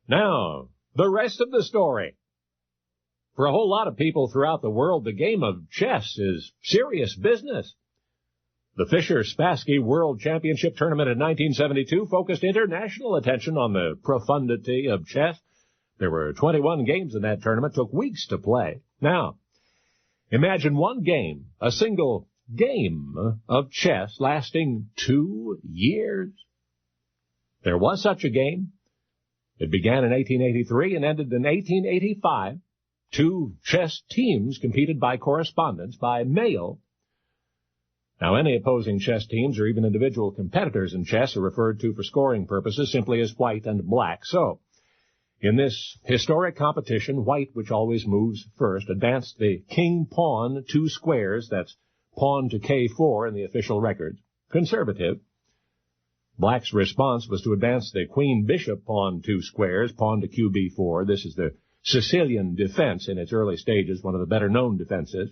Now, the rest of the story. For a whole lot of people throughout the world, the game of chess is serious business. The Fischer-Spassky World Championship Tournament in 1972 focused international attention on the profundity of chess. There were 21 games in that tournament, took weeks to play. Now, imagine one game, a single game of chess lasting 2 years. There was such a game. It began in 1883 and ended in 1885. 2 chess teams competed by correspondence, by mail. Now, any opposing chess teams or even individual competitors in chess are referred to for scoring purposes simply as white and black. So, in this historic competition, white, which always moves first, advanced the king-pawn 2 squares, that's pawn to k4 in the official records, conservative. Black's response was to advance the queen-bishop pawn 2 squares, pawn to qb4. This is the Sicilian defense in its early stages, one of the better-known defenses.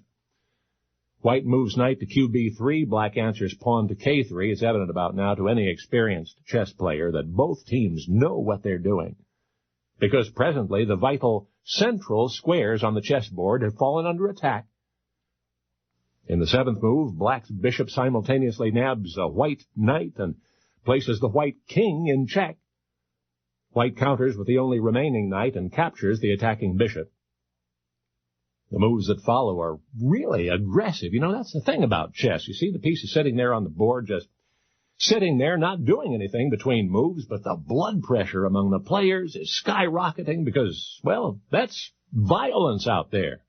White moves knight to qb3, black answers pawn to k3. It's evident about now to any experienced chess player that both teams know what they're doing, because presently the vital central squares on the chessboard have fallen under attack. In the 7th move, black's bishop simultaneously nabs a white knight and places the white king in check. White counters with the only remaining knight and captures the attacking bishop. The moves that follow are really aggressive. You know, that's the thing about chess. You see the pieces sitting there on the board, just sitting there, not doing anything between moves, but the blood pressure among the players is skyrocketing because, well, that's violence out there.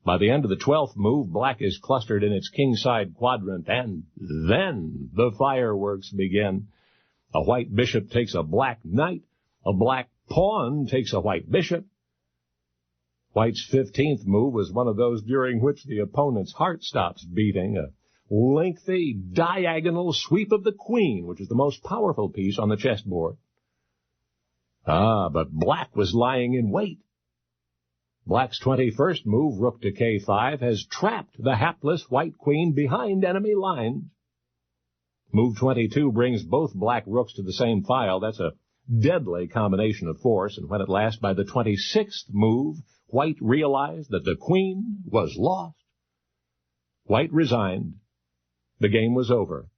By the end of the 12th move, black is clustered in its kingside quadrant, and then the fireworks begin. A white bishop takes a black knight. A black pawn takes a white bishop. White's 15th move was one of those during which the opponent's heart stops beating, a lengthy diagonal sweep of the queen, which is the most powerful piece on the chessboard. But black was lying in wait. Black's 21st move, rook to k5, has trapped the hapless white queen behind enemy lines. Move 22 brings both black rooks to the same file. That's a deadly combination of force, and when at last, by the 26th move, white realized that the queen was lost, white resigned. The game was over.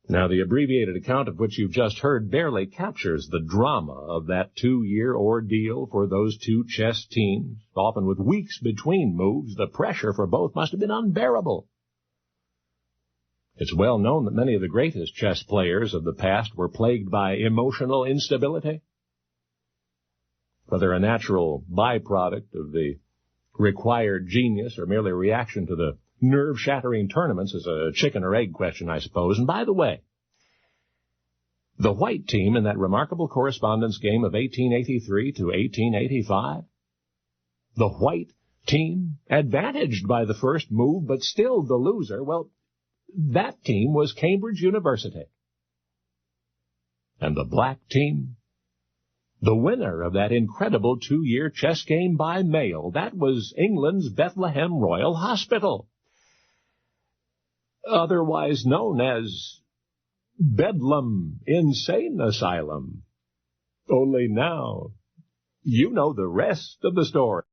Now, the abbreviated account of which you've just heard barely captures the drama of that 2-year ordeal for those 2 chess teams. Often with weeks between moves, the pressure for both must have been unbearable. It's well known that many of the greatest chess players of the past were plagued by emotional instability. Whether a natural byproduct of the required genius or merely a reaction to the nerve-shattering tournaments is a chicken or egg question, I suppose. And by the way, the white team in that remarkable correspondence game of 1883 to 1885, the white team advantaged by the first move but still the loser, well, that team was Cambridge University. And the black team, the winner of that incredible 2-year chess game by mail, that was England's Bethlehem Royal Hospital, otherwise known as Bedlam Insane Asylum. Only now, you know the rest of the story.